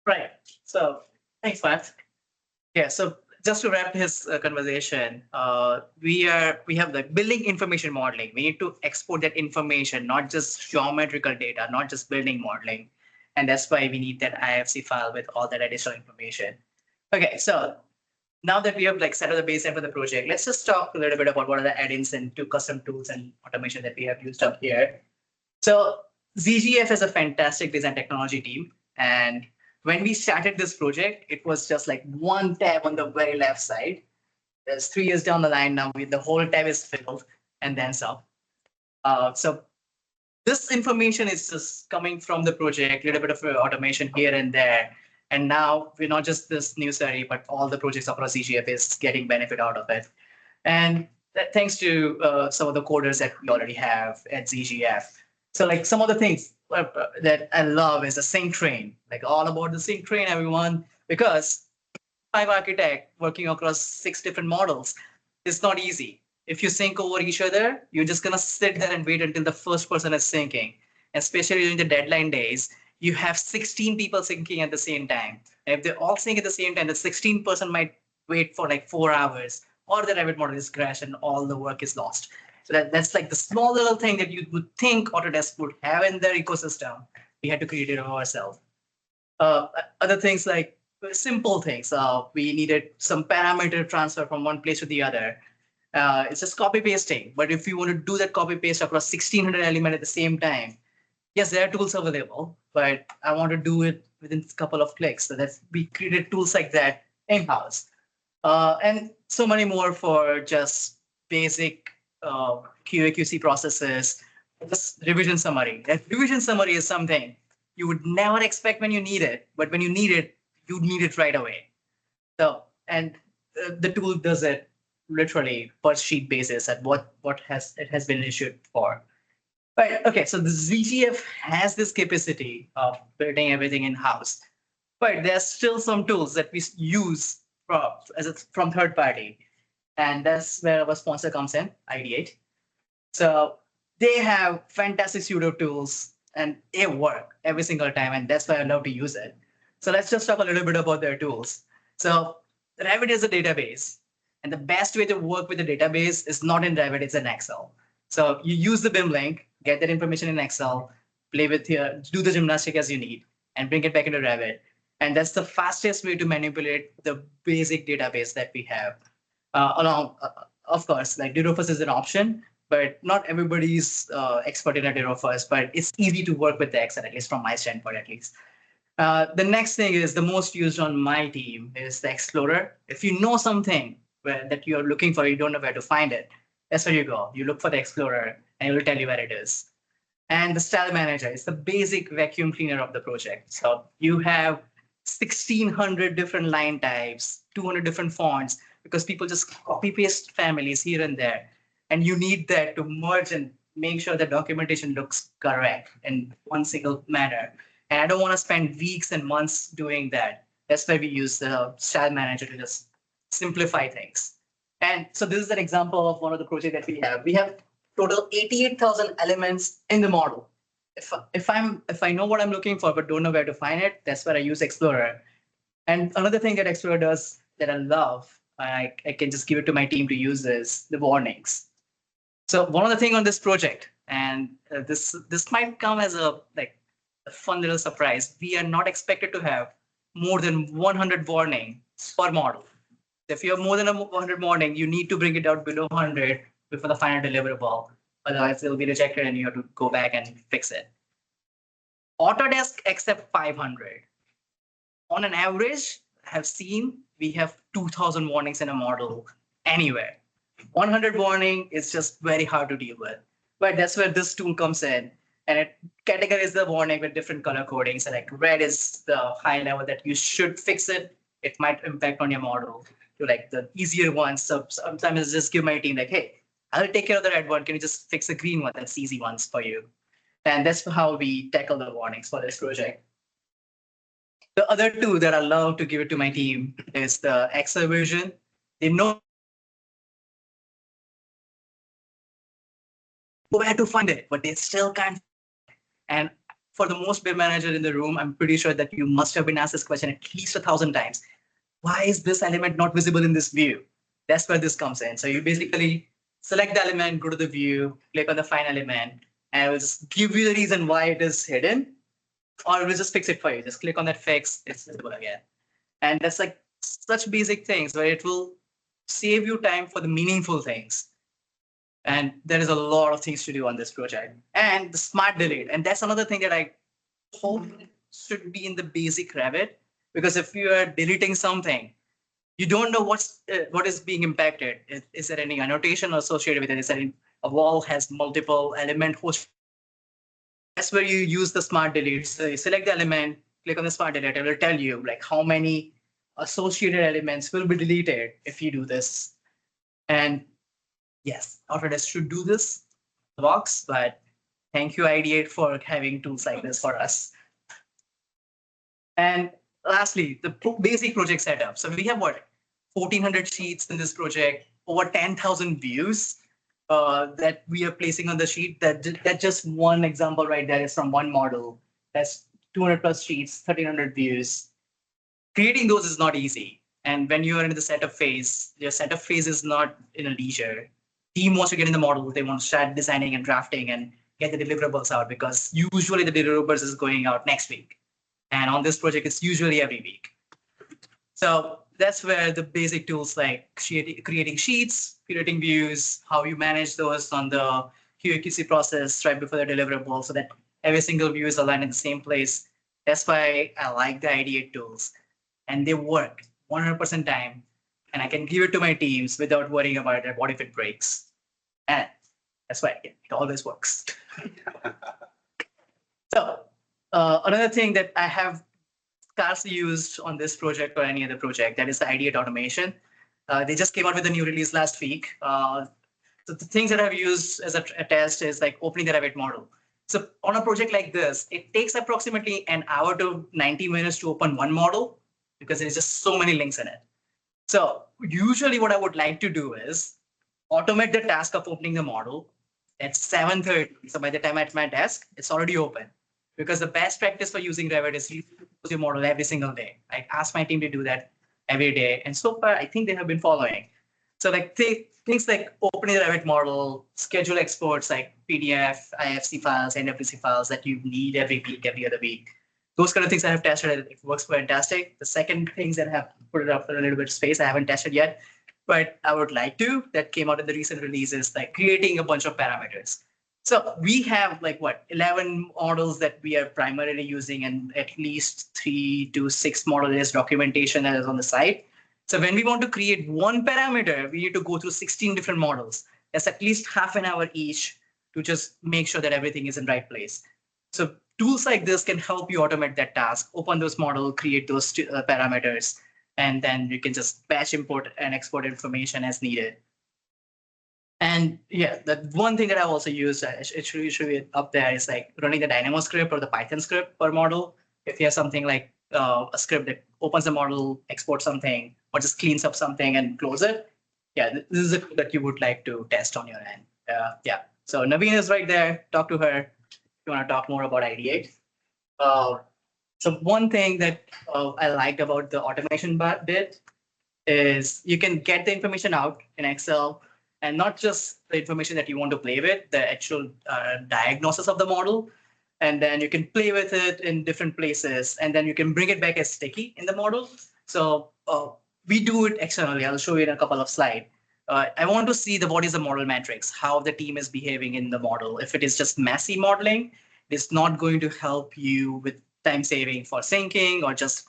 Right. So thanks, Matt. Yeah. So just to wrap his conversation, we have the building information modeling. We need to export that information, not just geometrical data, not just building modeling, and that's why we need that IFC file with all that additional information. Okay. So now that we have like set up the baseline for the project, let's just talk a little bit about what are the add-ins and two custom tools and automation that we have used up here. So ZGF is a fantastic design technology team. And when we started this project, it was just like one tab on the very left side. There's 3 years down the line now, the whole tab is filled and then some. So this information is just coming from the project, a little bit of automation here and there. And now we're not just this new Surrey, but all the projects across ZGF is getting benefit out of it. And thanks to some of the coders that we already have at ZGF. So like some of the things that I love is the sync train, like all about the sync train, everyone, because 5 architect working across 6 different models is not easy. If you sync over each other, you're just gonna sit there and wait until the first person is syncing. Especially during the deadline days, you have 16 people syncing at the same time. And if they all sync at the same time, the 16 person might wait for like 4 hours, or the Revit model is crashed and all the work is lost. So that's like the small little thing that you would think Autodesk would have in their ecosystem. We had to create it ourselves. Other things like simple things. We needed some parameter transfer from one place to the other. It's just copy pasting. But if you want to do that copy paste across 1600 elements at the same time, yes, there are tools available, but I want to do it within a couple of clicks. So that's we created tools like that in-house. And so many more for just basic QA/QC processes. Just revision summary. That revision summary is something you would never expect when you need it, but when you need it, you need it right away. So, and the tool does it literally per sheet basis at what it has been issued for. Right. Okay. So the ZGF has this capacity of building everything in house, but there's still some tools that we use from third party, and that's where our sponsor comes in, Ideate. So they have fantastic pseudo tools, and they work every single time, and that's why I love to use it. So let's just talk a little bit about their tools. So Revit is a database, and the best way to work with the database is not in Revit, it's in Excel. So you use the BIM link, get that information in Excel, play with here, do the gymnastic as you need, and bring it back into Revit. And that's the fastest way to manipulate the basic database that we have. Of course, like Dirofus is an option, but not everybody's expert in a Dirofus, but it's easy to work with the Excel, at least from my standpoint, at least. The next thing is the most used on my team is the Explorer. If you know something that you're looking for, you don't know where to find it, that's where you go. You look for the Explorer and it will tell you where it is. And the Style Manager is the basic vacuum cleaner of the project. So you have 1,600 different line types, 200 different fonts, because people just copy paste families here and there. And you need that to merge and make sure the documentation looks correct in one single manner. And I don't want to spend weeks and months doing that. That's why we use the Style Manager to just simplify things. And so this is an example of one of the projects that we have. We have total 88,000 elements in the model. If I know what I'm looking for but don't know where to find it, that's where I use Explorer. And another thing that Explorer does that I love, I can just give it to my team to use, is the warnings. So one of the things on this project, and this might come as a fun little surprise, we are not expected to have more than 100 warning per model. If you have more than 100 warning, you need to bring it out below 100 before the final deliverable. Otherwise, it will be rejected and you have to go back and fix it. Autodesk accept 500. On an average, I have seen we have 2,000 warnings in a model anywhere. 100 warning is just very hard to deal with. But that's where this tool comes in, and it categorizes the warning with different color coding. So like red is the high level that you should fix it. It might impact on your model. To like the easier ones. So sometimes I just give my team like, hey, I'll take care of the red one. Can you just fix the green one? That's easy ones for you. And that's how we tackle the warnings for this project. The other two that I love to give it to my team is the Excel version. They know where to find it, but they still can't. And for the most BIM manager in the room, I'm pretty sure that you must have been asked this question at least 1,000 times. Why is this element not visible in this view? That's where this comes in. So you basically select the element, go to the view, click on the find element, and it will just give you the reason why it is hidden, or it will just fix it for you. Just click on that fix, it's visible again. And that's like such basic things where it will save you time for the meaningful things. And there is a lot of things to do on this project. And the smart delete. And that's another thing that I hope should be in the basic Revit. Because if you are deleting something, you don't know what is being impacted. Is there any annotation associated with it? Is there a wall has multiple element host? That's where you use the smart delete. So you select the element, click on the smart delete. It will tell you like how many associated elements will be deleted if you do this. And yes, Autodesk should do this box, but thank you, Ideate, for having tools like this for us. And lastly, the basic project setup. So we have what, 1,400 sheets in this project, over 10,000 views that we are placing on the sheet. That's just one example right there is from one model. That's 200 plus sheets, 1,300 views. Creating those is not easy. And when you are in the setup phase, your setup phase is not in a leisure. Team wants to get in the model. They want to start designing and drafting and get the deliverables out because usually the deliverables is going out next week. And on this project, it's usually every week. So that's where the basic tools like creating sheets, creating views, how you manage those on the QA/QC process right before the deliverable so that every single view is aligned in the same place. That's why I like the Ideate tools. And they work 100% time. And I can give it to my teams without worrying about it. What if it breaks? And that's why it always works. So another thing that I have scarcely used on this project or any other project, that is the Ideate automation. They just came out with a new release last week. So the things that I've used as a test is like opening the Revit model. So on a project like this, it takes approximately an hour to 90 minutes to open one model because there's just so many links in it. So usually what I would like to do is automate the task of opening the model at 7:30. So by the time I'm at my desk, it's already open. Because the best practice for using Revit is you close your model every single day. I ask my team to do that every day. And so far, I think they have been following. So like things like opening the Revit model, schedule exports like PDF, IFC files, NWC files that you need every week, every other week. Those kind of things I have tested. It works fantastic. The second things that I have put it up for a little bit of space, I haven't tested yet, but I would like to. That came out in the recent releases, like creating a bunch of parameters. So we have like what 11 models that we are primarily using, and at least 3 to 6 model-based documentation that is on the site. So when we want to create one parameter, we need to go through 16 different models. That's at least half an hour each to just make sure that everything is in the right place. So tools like this can help you automate that task, open those models, create those parameters, and then you can just batch import and export information as needed. And yeah, the one thing that I also used, it should be up there, is like running the Dynamo script or the Python script per model. If you have something like a script that opens the model, exports something, or just cleans up something and close it, yeah, this is a code that you would like to test on your end. Yeah, so Naveen is right there. Talk to her if you want to talk more about Ideate. So one thing that I liked about the automation bit is you can get the information out in Excel, and not just the information that you want to play with, the actual diagnosis of the model. And then you can play with it in different places, and then you can bring it back as sticky in the model. So we do it externally. I'll show you in a couple of slides. I want to see what is the model metrics, how the team is behaving in the model. If it is just messy modeling, it's not going to help you with time saving for syncing or just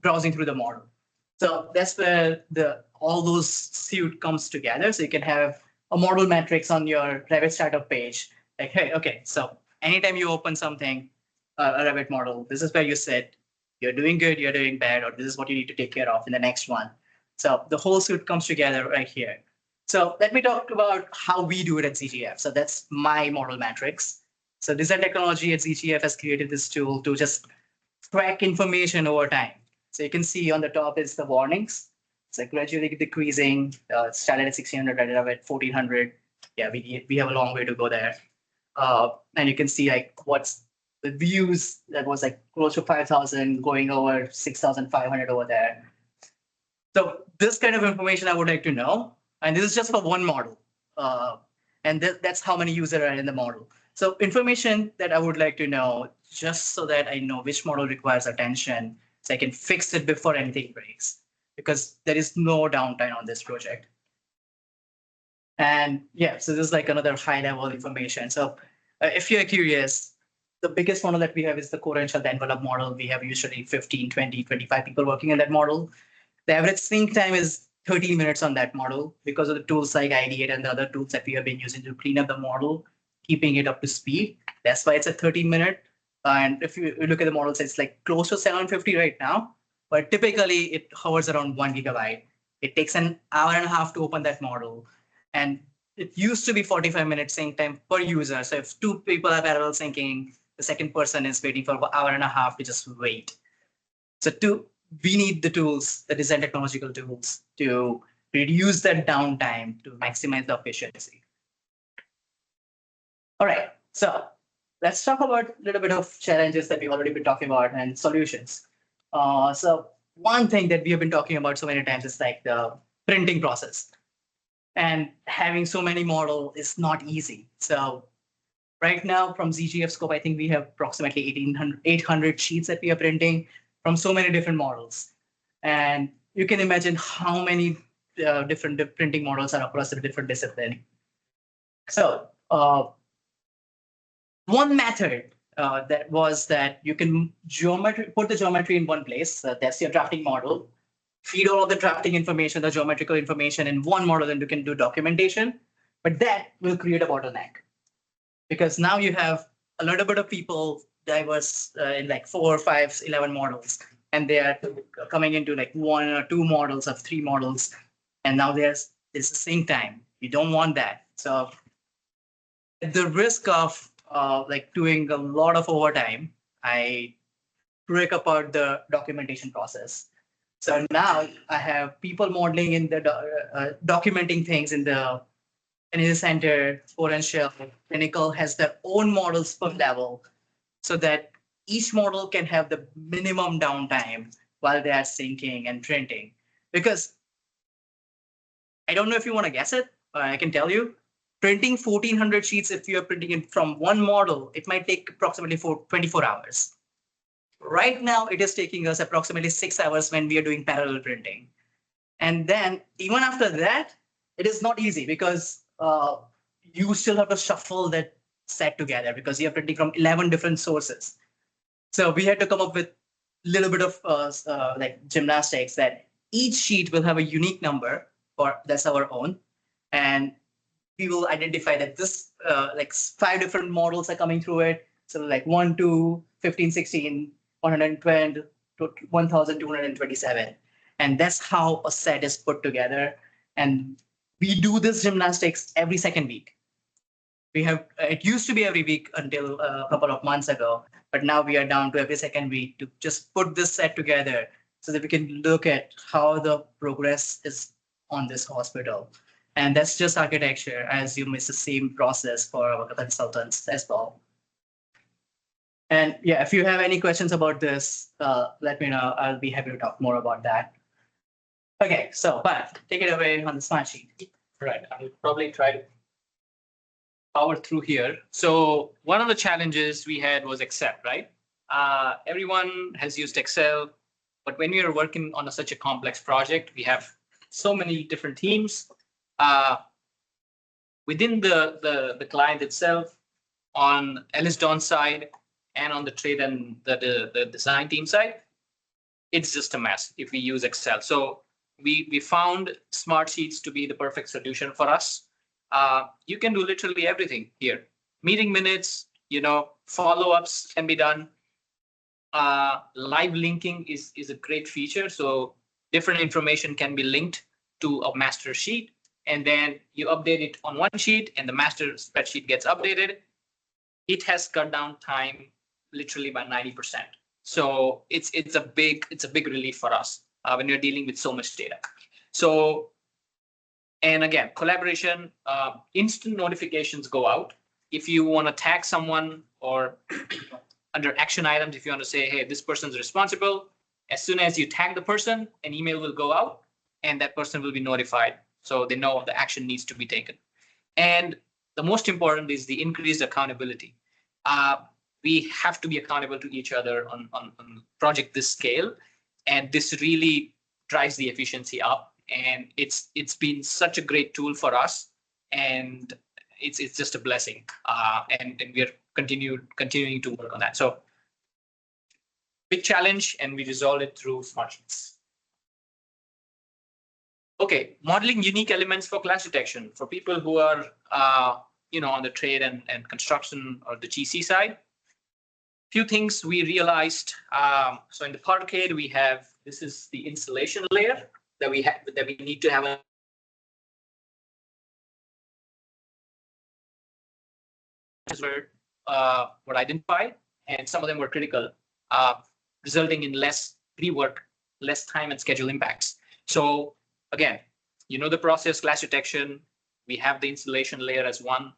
browsing through the model. So that's where all those suite comes together. So you can have a model metrics on your Revit startup page. Like, hey, okay, so anytime you open something, a Revit model, this is where you sit. You're doing good, you're doing bad, or this is what you need to take care of in the next one. So the whole suite comes together right here. So let me talk about how we do it at ZGF. So that's my model metrics. So Design Technology at ZGF has created this tool to just track information over time. So you can see on the top is the warnings. It's like gradually decreasing. It started at 1600, ended up at 1400. Yeah, we have a long way to go there. And you can see like what's the views that was like close to 5,000 going over 6,500 over there. So this kind of information I would like to know. And this is just for one model. And that's how many users are in the model. So information that I would like to know, just so that I know which model requires attention, so I can fix it before anything breaks, because there is no downtime on this project. And yeah, so this is like another high level information. So if you're curious, the biggest model that we have is the core and shell envelope model. We have usually 15, 20, 25 people working in that model. The average sync time is 13 minutes on that model because of the tools like Ideate and the other tools that we have been using to clean up the model, keeping it up to speed. That's why it's a 13-minute. And if you look at the models, it's like close to 750 right now, but typically it hovers around 1 GB. It takes an hour and a half to open that model. And it used to be 45 minutes sync time per user. So if two people are parallel syncing, the second person is waiting for an hour and a half to just wait. So we need the tools, the design technological tools, to reduce that downtime to maximize the efficiency. All right, so let's talk about a little bit of challenges that we've already been talking about and solutions. So one thing that we have been talking about so many times is like the printing process. And having so many models is not easy. So right now from ZGF scope, I think we have approximately 800 sheets that we are printing from so many different models. And you can imagine how many different printing models are across the different disciplines. So one method that you can put the geometry in one place. That's your drafting model. Feed all of the drafting information, the geometrical information in one model, and you can do documentation. But that will create a bottleneck, because now you have a little bit of people diverse in like 4, 5, 11 models, and they are coming into like 1 or 2 models of 3 models, and now there's the sync time. You don't want that. So at the risk of like doing a lot of overtime, I break apart the documentation process. So now I have people modeling in the documenting things in the center. Core and shell Clinical has their own models per level, so that each model can have the minimum downtime while they are syncing and printing. Because I don't know if you want to guess it, but I can tell you, printing 1,400 sheets, if you are printing it from one model, it might take approximately 24 hours. Right now, it is taking us approximately 6 hours when we are doing parallel printing. And then even after that, it is not easy, because you still have to shuffle that set together, because you are printing from 11 different sources. So we had to come up with a little bit of like gymnastics, that each sheet will have a unique number, or that's our own. And we will identify that this like 5 different models are coming through it. So like 1, 2, 15, 16, 120 to 1,227. And that's how a set is put together. And we do this gymnastics every second week. We have, it used to be every week until a couple of months ago, but now we are down to every second week to just put this set together so that we can look at how the progress is on this hospital. And that's just architecture. I assume it's the same process for our consultants as well. And yeah, if you have any questions about this, let me know. I'll be happy to talk more about that. Okay, so but take it away on the smart sheet. Right, I'll probably try to power through here. So one of the challenges we had was Excel, right? Everyone has used Excel, but when you're working on such a complex project, we have so many different teams within the client itself, on Ellis Don's side, and on the trade and the design team side. It's just a mess if we use Excel. So we found smart sheets to be the perfect solution for us. You can do literally everything here. Meeting minutes, follow-ups can be done. Live linking is a great feature. So different information can be linked to a master sheet, and then you update it on one sheet and the master spreadsheet gets updated. It has cut down time literally by 90%. So it's a big relief for us when you're dealing with so much data. So, and again, collaboration, instant notifications go out. If you want to tag someone or under action items, if you want to say, hey, this person's responsible, as soon as you tag the person, an email will go out and that person will be notified. So they know the action needs to be taken. And the most important is the increased accountability. We have to be accountable to each other on project this scale. And this really drives the efficiency up. And it's been such a great tool for us. And it's just a blessing. And we're continuing to work on that. So big challenge, and we resolved it through smart sheets. Okay, modeling unique elements for clash detection for people who are on the trade and construction or the GC side. Few things we realized. So in the parquet, we have, this is the insulation layer that we need to have were identified, and some of them were critical, resulting in less rework, less time and schedule impacts. So again, the process, clash detection, we have the installation layer as one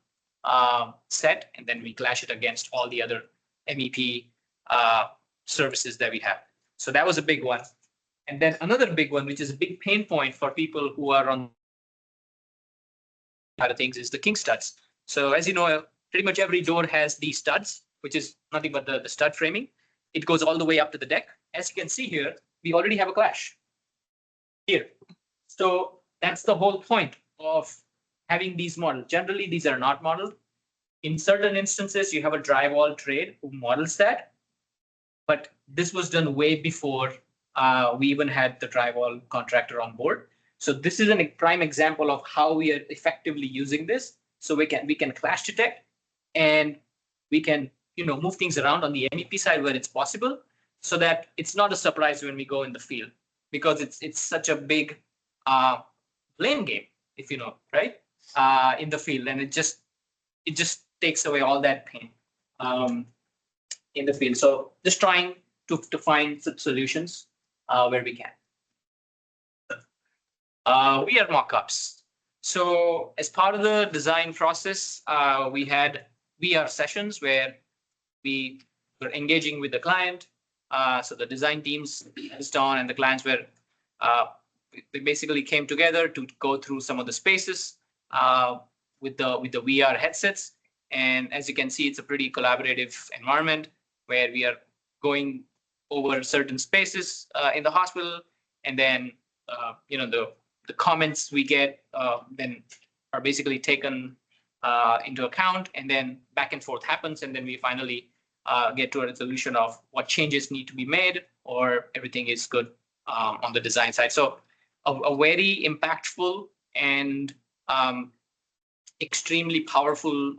set, and then we clash it against all the other MEP services that we have. So that was a big one. And then another big one, which is a big pain point for people who are on other things, is the king studs. So as you know, pretty much every door has these studs, which is nothing but the stud framing. It goes all the way up to the deck. As you can see here, we already have a clash here. So that's the whole point of having these modeled. Generally, these are not modeled. In certain instances, you have a drywall trade who models that. But this was done way before we even had the drywall contractor on board. So this is a prime example of how we are effectively using this. So we can clash detect, and we can move things around on the MEP side where it's possible, so that it's not a surprise when we go in the field, because it's such a big blame game, if you know, right, in the field, and it just takes away all that pain in the field. So just trying to find solutions where we can. We are mock-ups. So as part of the design process, we had VR sessions where we were engaging with the client. So the design teams is on, and the clients were we basically came together to go through some of the spaces with the VR headsets. And as you can see, it's a pretty collaborative environment where we are going over certain spaces in the hospital, and then the comments we get then are basically taken into account, and then back and forth happens, and then we finally get to a resolution of what changes need to be made, or everything is good on the design side. So a very impactful and extremely powerful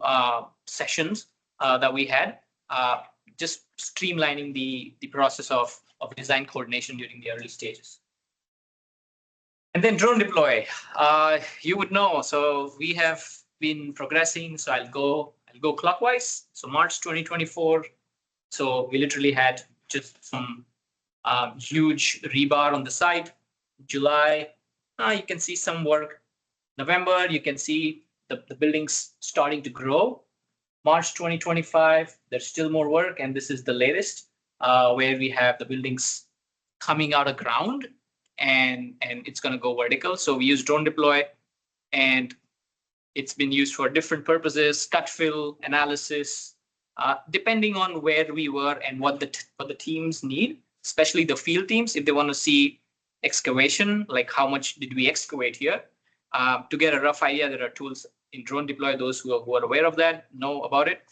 sessions that we had, just streamlining the process of design coordination during the early stages. And then drone deploy, you would know. So we have been progressing. So I'll go clockwise. So March 2024. So we literally had just some huge rebar on the site. July, you can see some work. November, you can see the buildings starting to grow. March 2025, there's still more work, and this is the latest, where we have the buildings coming out of ground, and it's going to go vertical. So we use drone deploy, and it's been used for different purposes, cut fill analysis, depending on where we were and what the teams need, especially the field teams, if they want to see excavation, like how much did we excavate here. To get a rough idea, there are tools in drone deploy. Those who are aware of that know about it.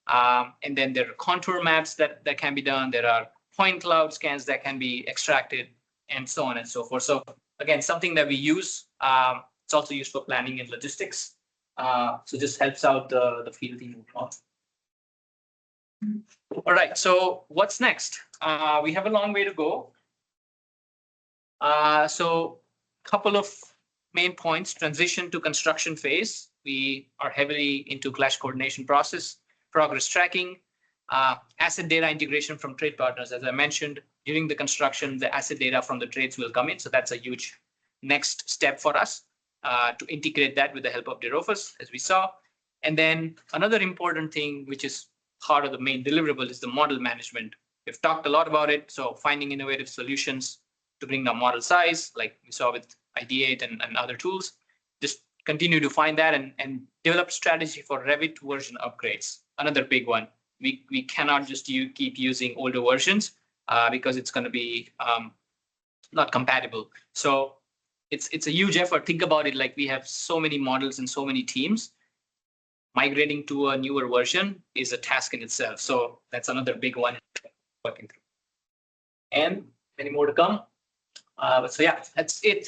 And then there are contour maps that can be done. There are point cloud scans that can be extracted, and so on and so forth. So again, something that we use. It's also used for planning and logistics. So just helps out the field team. All right, so what's next? We have a long way to go. So a couple of main points: transition to construction phase. We are heavily into clash coordination process, progress tracking, asset data integration from trade partners. As I mentioned, during the construction, the asset data from the trades will come in. So that's a huge next step for us to integrate that with the help of Derofus, as we saw. And then another important thing, which is part of the main deliverable is the model management. We've talked a lot about it. So finding innovative solutions to bring down model size, like we saw with ID8 and other tools. Just continue to find that and develop strategy for Revit version upgrades. Another big one. We cannot just keep using older versions because it's going to be not compatible. So it's a huge effort. Think about it, like we have so many models and so many teams. Migrating to a newer version is a task in itself. So that's another big one working through. And many more to come. So yeah, that's it.